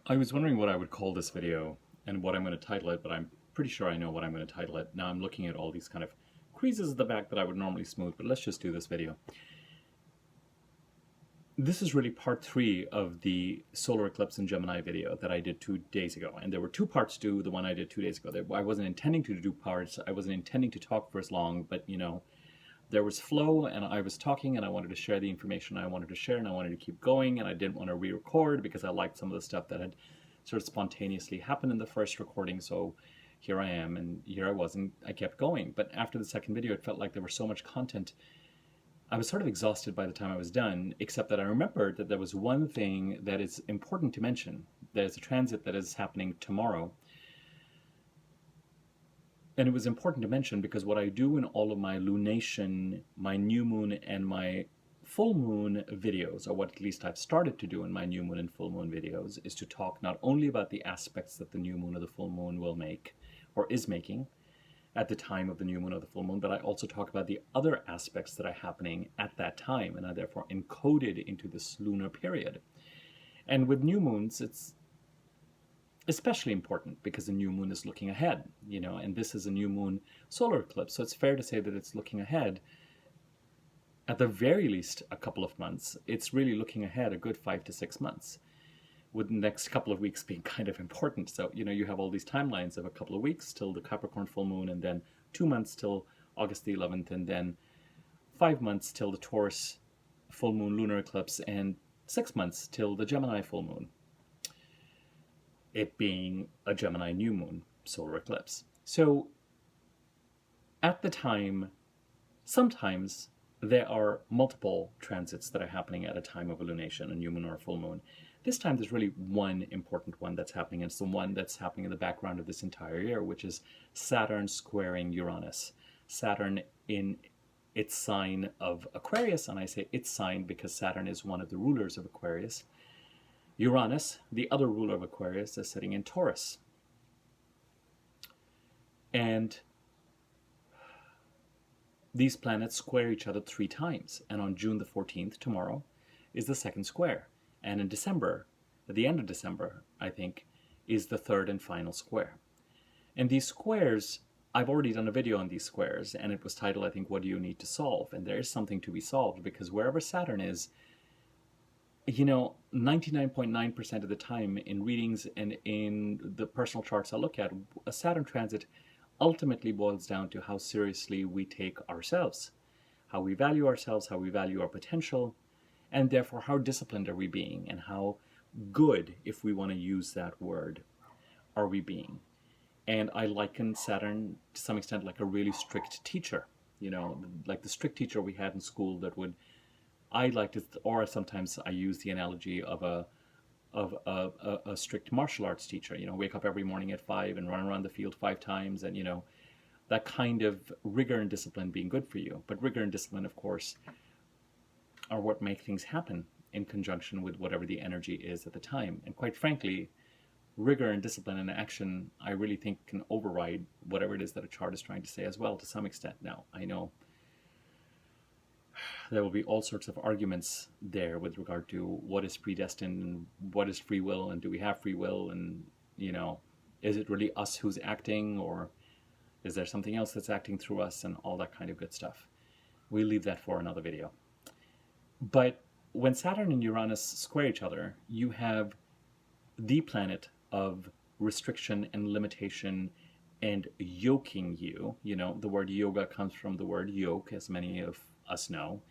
I was wondering what I would call this video and what I'm going to title it, but I'm pretty sure I know what I'm going to title it. Now I'm looking at all these kind of creases at the back that I would normally smooth, but let's just do this video. This is really part 3 of the solar eclipse in Gemini video that I did 2 days ago. And there were 2 parts to the one I did 2 days ago. I wasn't intending to do parts. I wasn't intending to talk for as long, but there was flow and I was talking and I wanted to share the information I wanted to share and I wanted to keep going, and I didn't want to re-record because I liked some of the stuff that had sort of spontaneously happened in the first recording. So here I am, and here I was, and I kept going. But after the second video, it felt like there was so much content. I was sort of exhausted by the time I was done, except that I remembered that there was one thing that is important to mention. There's a transit that is happening tomorrow. And it was important to mention because what I do in all of my lunation, my new moon, and my full moon videos, or what at least I've started to do in my new moon and full moon videos, is to talk not only about the aspects that the new moon or the full moon will make, or is making, at the time of the new moon or the full moon, but I also talk about the other aspects that are happening at that time and are therefore encoded into this lunar period. And with new moons, it's especially important because the new moon is looking ahead, and this is a new moon solar eclipse, so it's fair to say that it's looking ahead at the very least a couple of months. It's really looking ahead a good 5 to 6 months, with the next couple of weeks being kind of important. So you have all these timelines of a couple of weeks till the Capricorn full moon, and then 2 months till August the 11th, and then 5 months till the Taurus full moon lunar eclipse, and 6 months till the Gemini full moon, it being a Gemini new moon solar eclipse. So at the time, sometimes there are multiple transits that are happening at a time of a lunation, a new moon or a full moon. This time there's really one important one that's happening, and it's the one that's happening in the background of this entire year, which is Saturn squaring Uranus. Saturn in its sign of Aquarius, and I say its sign because Saturn is one of the rulers of Aquarius. Uranus, the other ruler of Aquarius, is sitting in Taurus. And these planets square each other 3 times. And on June the 14th, tomorrow, is the second square. And in December, at the end of December, I think, is the third and final square. And these squares, I've already done a video on these squares, and it was titled, I think, What Do You Need to Solve? And there is something to be solved, because wherever Saturn is, 99.9% of the time in readings and in the personal charts I look at, a Saturn transit ultimately boils down to how seriously we take ourselves, how we value ourselves, how we value our potential, and therefore how disciplined are we being, and how good, if we want to use that word, are we being. And I liken Saturn to some extent like a really strict teacher, like the strict teacher we had in school that would, I like to, or sometimes I use the analogy of a strict martial arts teacher. Wake up every morning at 5 and run around the field 5 times, and that kind of rigor and discipline being good for you. But rigor and discipline, of course, are what make things happen in conjunction with whatever the energy is at the time. And quite frankly, rigor and discipline and action, I really think, can override whatever it is that a chart is trying to say as well, to some extent. Now, I know there will be all sorts of arguments there with regard to what is predestined and what is free will, and do we have free will, and is it really us who's acting, or is there something else that's acting through us, and all that kind of good stuff. We'll leave that for another video. But when Saturn and Uranus square each other, you have the planet of restriction and limitation and yoking you. The word yoga comes from the word yoke, as many of us know,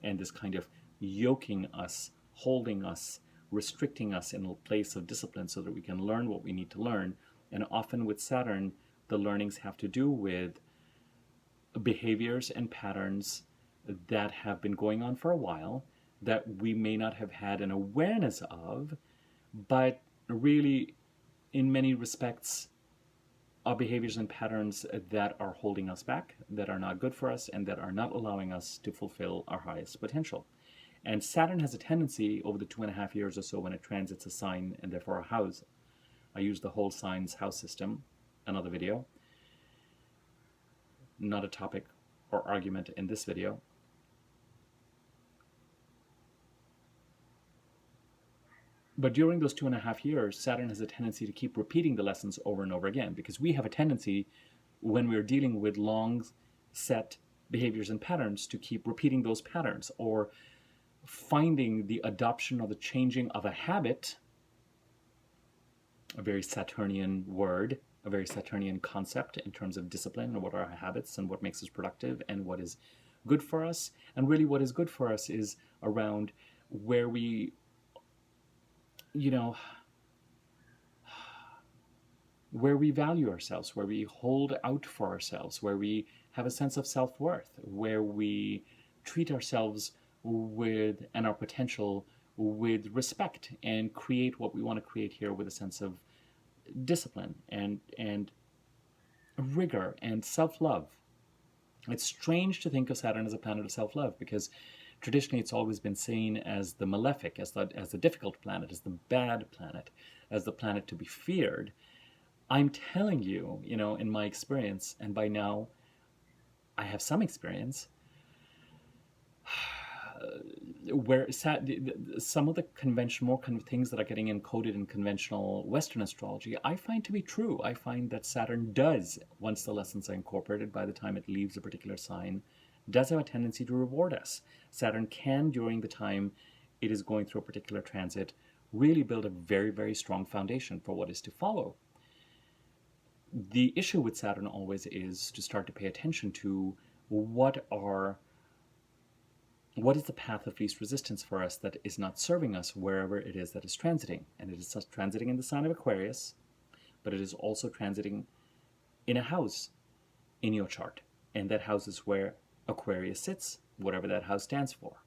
and this kind of yoking us, holding us, restricting us in a place of discipline so that we can learn what we need to learn. And often with Saturn, the learnings have to do with behaviors and patterns that have been going on for a while that we may not have had an awareness of, but really, in many respects, are behaviors and patterns that are holding us back, that are not good for us, and that are not allowing us to fulfill our highest potential. And Saturn has a tendency over the 2.5 years or so when it transits a sign and therefore a house. I use the whole signs house system, another video, not a topic or argument in this video. But during those 2.5 years, Saturn has a tendency to keep repeating the lessons over and over again, because we have a tendency, when we're dealing with long set behaviors and patterns, to keep repeating those patterns, or finding the adoption or the changing of a habit, a very Saturnian word, a very Saturnian concept in terms of discipline and what are our habits and what makes us productive and what is good for us. And really what is good for us is around where we, you know, where we value ourselves, where we hold out for ourselves, where we have a sense of self-worth, where we treat ourselves with and our potential with respect and create what we want to create here with a sense of discipline and rigor and self-love. It's strange to think of Saturn as a planet of self-love, because traditionally it's always been seen as the malefic, as the difficult planet, as the bad planet, as the planet to be feared. I'm telling you, in my experience, and by now I have some experience, where some of the more things that are getting encoded in conventional Western astrology, I find to be true. I find that Saturn does, once the lessons are incorporated, by the time it leaves a particular sign, does have a tendency to reward us. Saturn can, during the time it is going through a particular transit, really build a very, very strong foundation for what is to follow. The issue with Saturn always is to start to pay attention to what is the path of least resistance for us that is not serving us wherever it is that is transiting. And it is transiting in the sign of Aquarius, but it is also transiting in a house in your chart. And that house is where Aquarius sits, whatever that house stands for.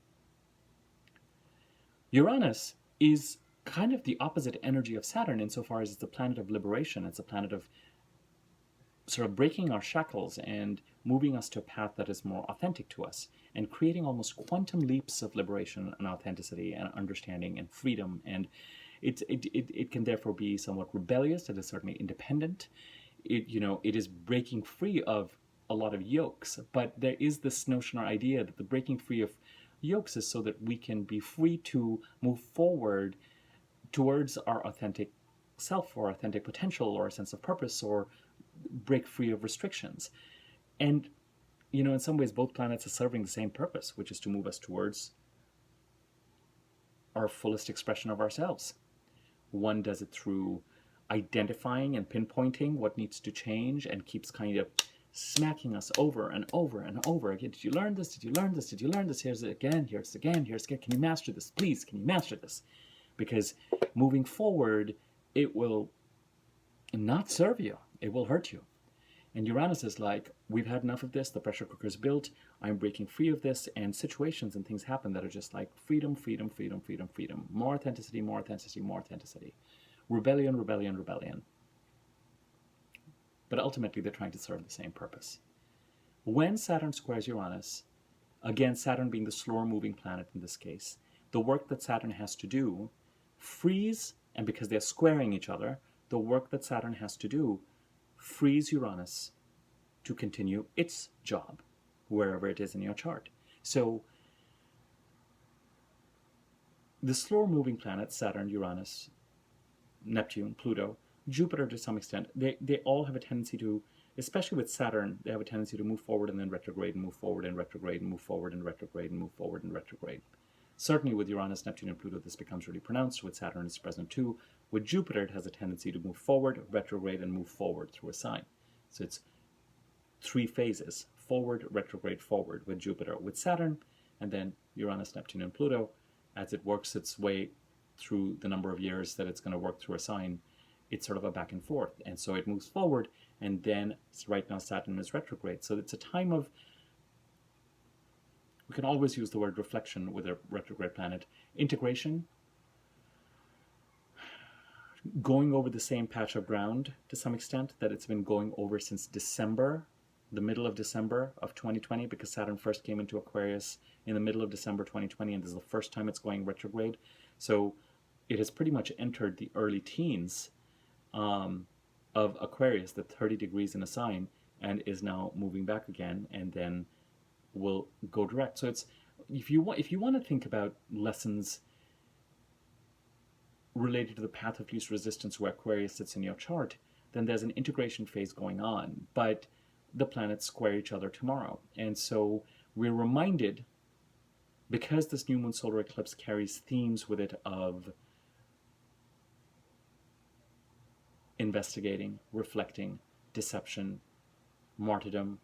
Uranus is kind of the opposite energy of Saturn insofar as it's a planet of liberation. It's a planet of sort of breaking our shackles and moving us to a path that is more authentic to us, and creating almost quantum leaps of liberation and authenticity and understanding and freedom. And it can therefore be somewhat rebellious. It is certainly independent. It is breaking free of a lot of yokes, but there is this notion or idea that the breaking free of yokes is so that we can be free to move forward towards our authentic self or authentic potential or a sense of purpose, or break free of restrictions. And in some ways both planets are serving the same purpose, which is to move us towards our fullest expression of ourselves. One does it through identifying and pinpointing what needs to change, and keeps kind of smacking us over and over and over again. Did you learn this? Did you learn this? Did you learn this? Here's it again. Here's it again. Here's it again. Can you master this? Please, can you master this? Because moving forward, it will not serve you. It will hurt you. And Uranus is like, we've had enough of this. The pressure cooker's built. I'm breaking free of this. And situations and things happen that are just like freedom, freedom, freedom, freedom, freedom. More authenticity, more authenticity, more authenticity. Rebellion, rebellion, rebellion. But ultimately, they're trying to serve the same purpose. When Saturn squares Uranus, again, Saturn being the slower moving planet in this case, the work that Saturn has to do frees, and because they're squaring each other, the work that Saturn has to do frees Uranus to continue its job, wherever it is in your chart. So the slower moving planets, Saturn, Uranus, Neptune, Pluto, Jupiter to some extent, they all have a tendency to, especially with Saturn, they have a tendency to move forward and then retrograde, and move forward and retrograde, and move forward and retrograde, and move forward and retrograde. Certainly with Uranus, Neptune, and Pluto, this becomes really pronounced. With Saturn, it's present too. With Jupiter, it has a tendency to move forward, retrograde, and move forward through a sign. So it's 3 phases: forward, retrograde, forward with Jupiter. With Saturn, and then Uranus, Neptune, and Pluto, as it works its way through the number of years that it's going to work through a sign, it's sort of a back and forth. And so it moves forward, and then right now Saturn is retrograde. So it's a time of, we can always use the word reflection with a retrograde planet, integration, going over the same patch of ground to some extent that it's been going over since December, the middle of December of 2020, because Saturn first came into Aquarius in the middle of December 2020, and this is the first time it's going retrograde. So it has pretty much entered the early teens of Aquarius, the 30 degrees in a sign, and is now moving back again, and then will go direct. So it's, if you want to think about lessons related to the path of least resistance where Aquarius sits in your chart, then there's an integration phase going on. But the planets square each other tomorrow. And so we're reminded, because this new moon solar eclipse carries themes with it of investigating, reflecting, deception, martyrdom,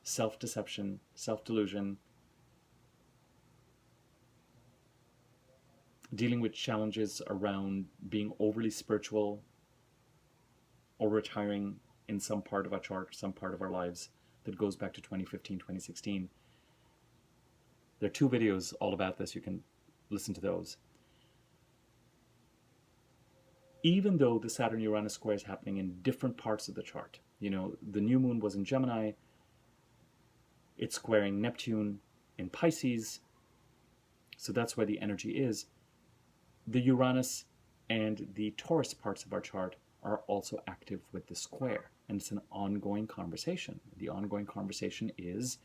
self-deception, self-delusion, dealing with challenges around being overly spiritual or retiring in some part of our chart or some part of our lives that goes back to 2015, 2016. There are 2 videos all about this. You can listen to those. Even though the Saturn-Uranus square is happening in different parts of the chart, you know, the new moon was in Gemini, it's squaring Neptune in Pisces, so that's where the energy is. The Uranus and the Taurus parts of our chart are also active with the square, and it's an ongoing conversation. The ongoing conversation is,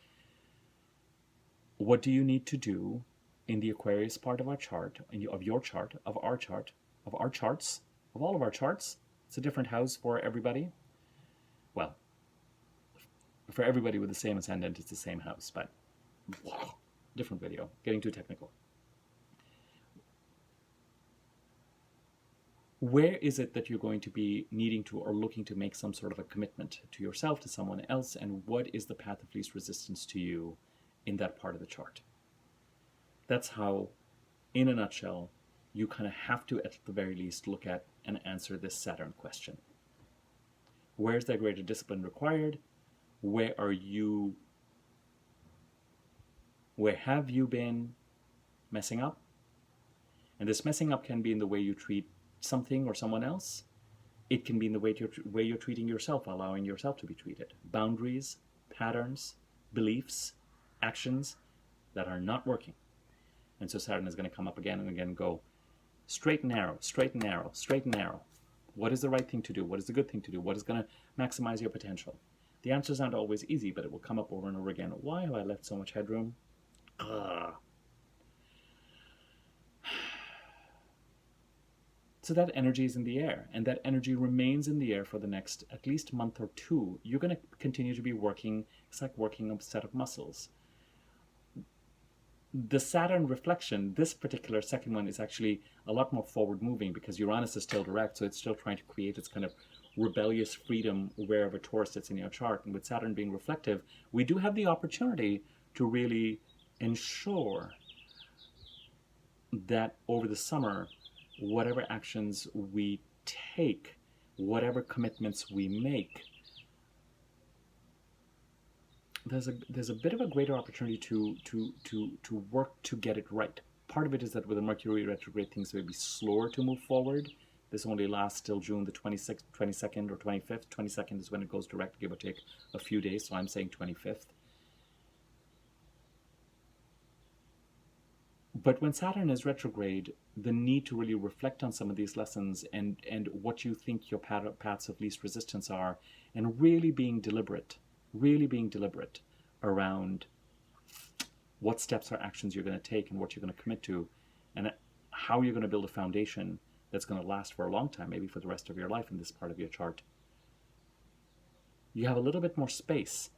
what do you need to do in the Aquarius part of our chart, of your chart, of our chart, of our charts, of all of our charts? It's a different house for everybody. Well, for everybody with the same ascendant, it's the same house, but different video, getting too technical. Where is it that you're going to be needing to or looking to make some sort of a commitment to yourself, to someone else, and what is the path of least resistance to you in that part of the chart? That's how, in a nutshell, you kind of have to, at the very least, look at and answer this Saturn question. Where is there greater discipline required? Where have you been messing up? And this messing up can be in the way you treat something or someone else. It can be in the way you're treating yourself, allowing yourself to be treated. Boundaries, patterns, beliefs, actions that are not working. And so Saturn is going to come up again and again and go, straight and narrow, straight and narrow, straight and narrow. What is the right thing to do? What is the good thing to do? What is going to maximize your potential? The answers aren't always easy, but it will come up over and over again. Why have I left so much headroom? So that energy is in the air, and that energy remains in the air for the next at least month or 2. You're going to continue to be working. It's like working a set of muscles. The Saturn reflection, this particular second one, is actually a lot more forward moving because Uranus is still direct, so it's still trying to create its kind of rebellious freedom wherever Taurus sits in your chart. And with Saturn being reflective, we do have the opportunity to really ensure that over the summer, whatever actions we take, whatever commitments we make, there's a bit of a greater opportunity to work to get it right. Part of it is that with the Mercury retrograde, things may be slower to move forward. This only lasts till June the 26th, 22nd, or 25th. 22nd is when it goes direct, give or take a few days, so I'm saying 25th. But when Saturn is retrograde, the need to really reflect on some of these lessons and what you think your paths of least resistance are, and really being deliberate around what steps or actions you're going to take and what you're going to commit to, and how you're going to build a foundation that's going to last for a long time, maybe for the rest of your life in this part of your chart. You have a little bit more space,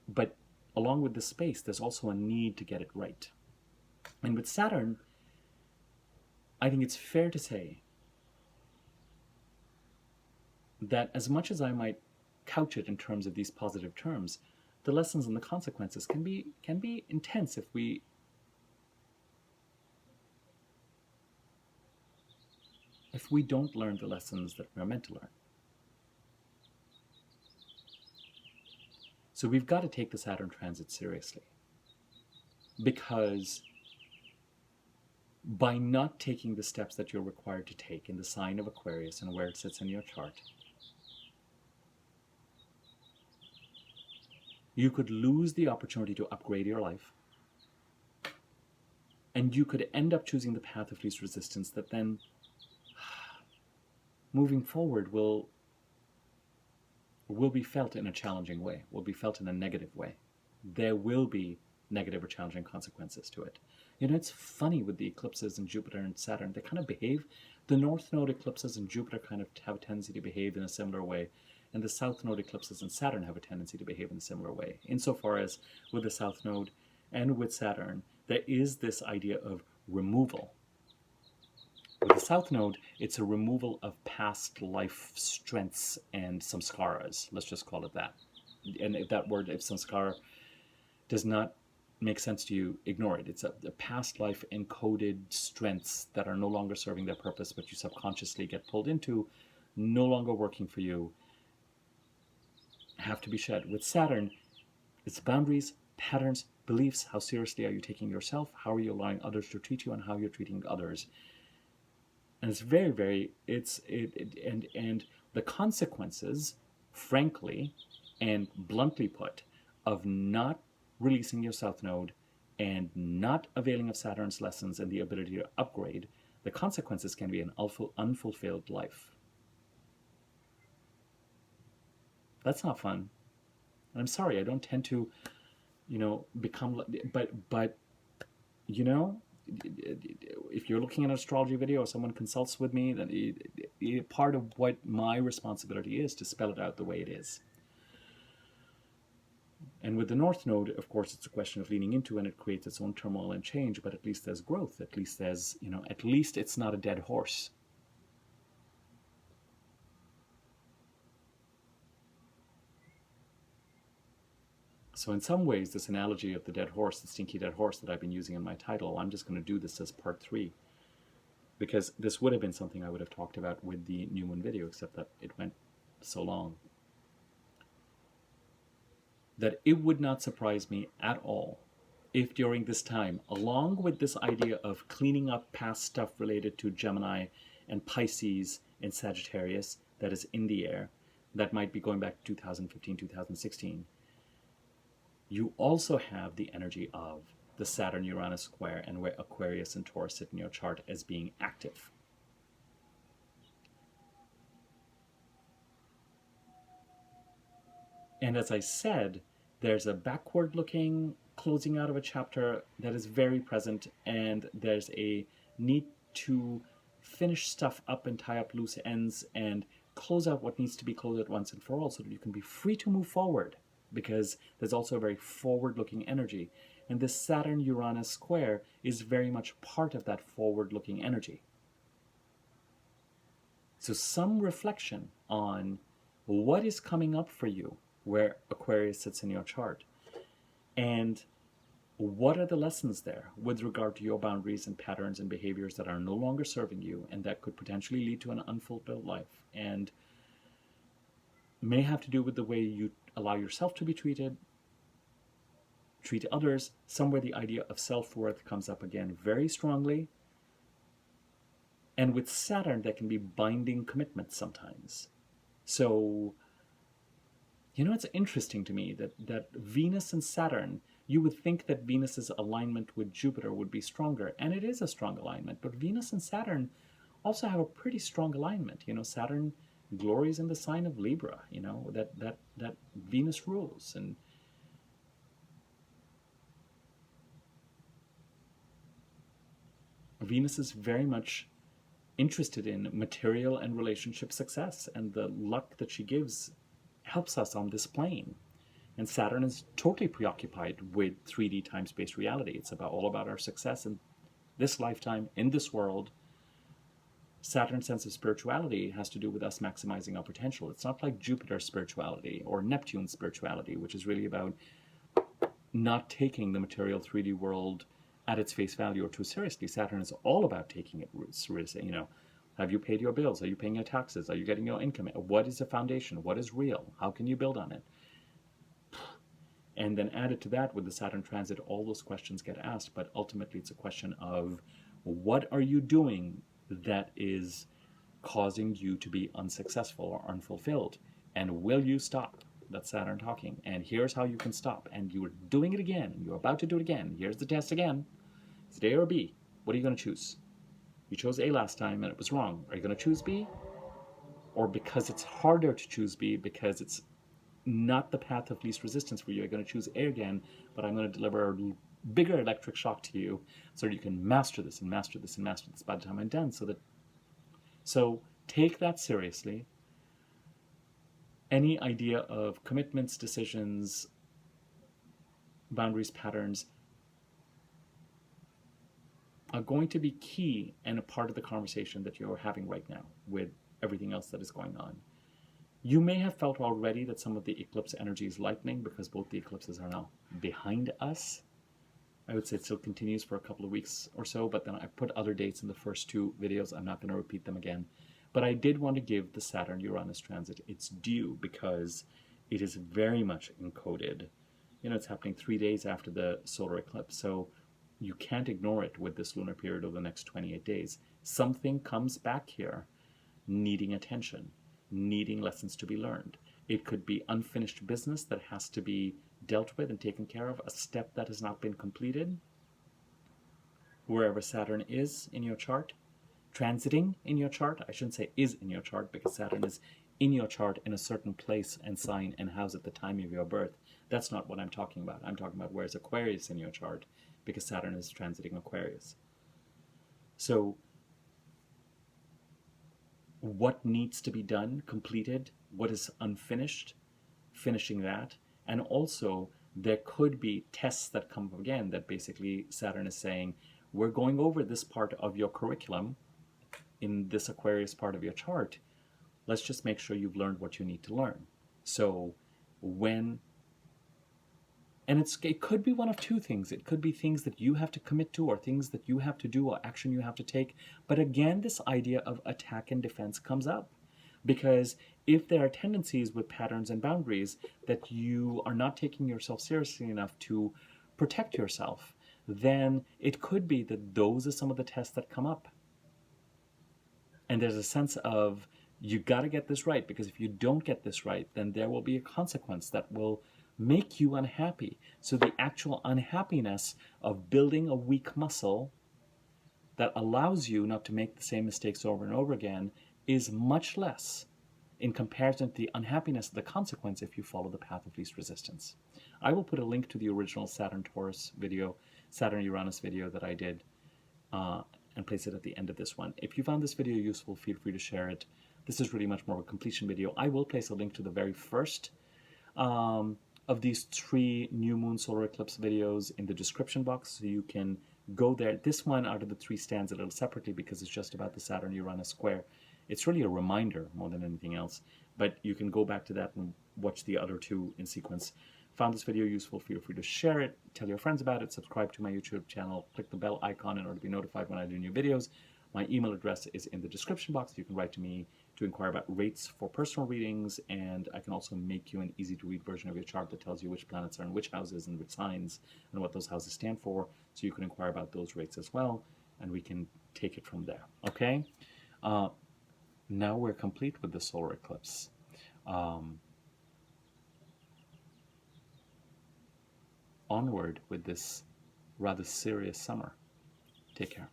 but along with the space, there's also a need to get it right. And with Saturn, I think it's fair to say that as much as I might couch it in terms of these positive terms, the lessons and the consequences can be intense if we don't learn the lessons that we're meant to learn. So we've got to take the Saturn transit seriously, because by not taking the steps that you're required to take in the sign of Aquarius and where it sits in your chart, you could lose the opportunity to upgrade your life, and you could end up choosing the path of least resistance that then, moving forward, will be felt in a challenging way, will be felt in a negative way. There will be negative or challenging consequences to it. You know, it's funny with the eclipses in Jupiter and Saturn. They kind of behave. The North Node eclipses in Jupiter kind of have a tendency to behave in a similar way, and the South Node eclipses in Saturn have a tendency to behave in a similar way. Insofar as with the South Node and with Saturn, there is this idea of removal. With the South Node, it's a removal of past life strengths and samskaras. Let's just call it that. And if that word, if samskara does not make sense to you, ignore it. It's a past life encoded strengths that are no longer serving their purpose, but you subconsciously get pulled into, no longer working for you, have to be shed. With Saturn, it's boundaries, patterns, beliefs. How seriously are you taking yourself? How are you allowing others to treat you, and how you're treating others? And it's very, very, and the consequences, frankly and bluntly put, of not releasing your South Node and not availing of Saturn's lessons and the ability to upgrade, the consequences can be an unfulfilled life. That's not fun. And I'm sorry, I don't tend to, become, but, if you're looking at an astrology video or someone consults with me, then part of what my responsibility is to spell it out the way it is. And with the North Node, of course, it's a question of leaning into, and it creates its own turmoil and change, but at least there's growth. At least there's, at least it's not a dead horse. So in some ways, this analogy of the dead horse, the stinky dead horse that I've been using in my title, I'm just going to do this as part 3. Because this would have been something I would have talked about with the new moon video, except that it went so long. That it would not surprise me at all if during this time, along with this idea of cleaning up past stuff related to Gemini and Pisces and Sagittarius that is in the air, that might be going back to 2015, 2016, you also have the energy of the Saturn-Uranus square and where Aquarius and Taurus sit in your chart as being active. And as I said, there's a backward-looking closing out of a chapter that is very present, and there's a need to finish stuff up and tie up loose ends and close out what needs to be closed out once and for all so that you can be free to move forward, because there's also a very forward-looking energy. And this Saturn-Uranus square is very much part of that forward-looking energy. So some reflection on what is coming up for you where Aquarius sits in your chart, and what are the lessons there with regard to your boundaries and patterns and behaviors that are no longer serving you and that could potentially lead to an unfulfilled life, and may have to do with the way you allow yourself to be treated, treat others, somewhere the idea of self-worth comes up again very strongly. And with Saturn, there can be binding commitments sometimes. So, it's interesting to me that Venus and Saturn, you would think that Venus's alignment with Jupiter would be stronger, and it is a strong alignment, but Venus and Saturn also have a pretty strong alignment. Saturn glories in the sign of Libra, that Venus rules. And Venus is very much interested in material and relationship success, and the luck that she gives helps us on this plane. And Saturn is totally preoccupied with 3D time-space reality. It's all about our success in this lifetime, in this world. Saturn's sense of spirituality has to do with us maximizing our potential. It's not like Jupiter's spirituality or Neptune's spirituality, which is really about not taking the material 3D world at its face value or too seriously. Saturn is all about taking it seriously. Have you paid your bills? Are you paying your taxes? Are you getting your income? What is the foundation? What is real? How can you build on it? And then added to that, with the Saturn transit, all those questions get asked, but ultimately it's a question of what are you doing that is causing you to be unsuccessful or unfulfilled? And will you stop? That's Saturn talking. And here's how you can stop. And you're doing it again. And you're about to do it again. Here's the test again. Is it A or B? What are you going to choose? You chose A last time and it was wrong. Are you going to choose B? Or because it's harder to choose B, because it's not the path of least resistance for you, you're going to choose A again, but I'm going to deliver bigger electric shock to you so that you can master this and master this and master this by the time I'm done. So take that seriously. Any idea of commitments, decisions, boundaries, patterns are going to be key and a part of the conversation that you're having right now with everything else that is going on. You may have felt already that some of the eclipse energy is lightening because both the eclipses are now behind us. I would say it still continues for a couple of weeks or so, but then I put other dates in the first two videos. I'm not going to repeat them again. But I did want to give the Saturn-Uranus transit its due because it is very much encoded. You know, it's happening 3 days after the solar eclipse, so you can't ignore it with this lunar period over the next 28 days. Something comes back here needing attention, needing lessons to be learned. It could be unfinished business that has to be dealt with and taken care of, a step that has not been completed. Wherever Saturn is in your chart, transiting in your chart, I shouldn't say is in your chart because Saturn is in your chart in a certain place and sign and house at the time of your birth. That's not what I'm talking about. I'm talking about where's Aquarius in your chart because Saturn is transiting Aquarius. So what needs to be done, completed, what is unfinished, finishing that. And also there could be tests that come up again that basically Saturn is saying, we're going over this part of your curriculum in this Aquarius part of your chart. Let's just make sure you've learned what you need to learn. So when, and it could be one of two things. It could be things that you have to commit to or things that you have to do or action you have to take. But again, this idea of attack and defense comes up. Because if there are tendencies with patterns and boundaries that you are not taking yourself seriously enough to protect yourself, then it could be that those are some of the tests that come up. And there's a sense of, you got to get this right, because if you don't get this right, then there will be a consequence that will make you unhappy. So the actual unhappiness of building a weak muscle that allows you not to make the same mistakes over and over again is much less in comparison to the unhappiness of the consequence if you follow the path of least resistance. I will put a link to the original Saturn-Taurus video, Saturn-Uranus video that I did, and place it at the end of this one. If you found this video useful, feel free to share it. This is really much more of a completion video. I will place a link to the very first of these 3 new moon solar eclipse videos in the description box, so you can go there. This one out of the 3 stands a little separately because it's just about the Saturn-Uranus square. It's really a reminder more than anything else, but you can go back to that and watch the other 2 in sequence. Found this video useful, feel free to share it, tell your friends about it, subscribe to my YouTube channel, click the bell icon in order to be notified when I do new videos. My email address is in the description box. You can write to me to inquire about rates for personal readings, and I can also make you an easy-to-read version of your chart that tells you which planets are in which houses and which signs and what those houses stand for, so you can inquire about those rates as well, and we can take it from there, okay? Now we're complete with the solar eclipse. Onward with this rather serious summer. Take care.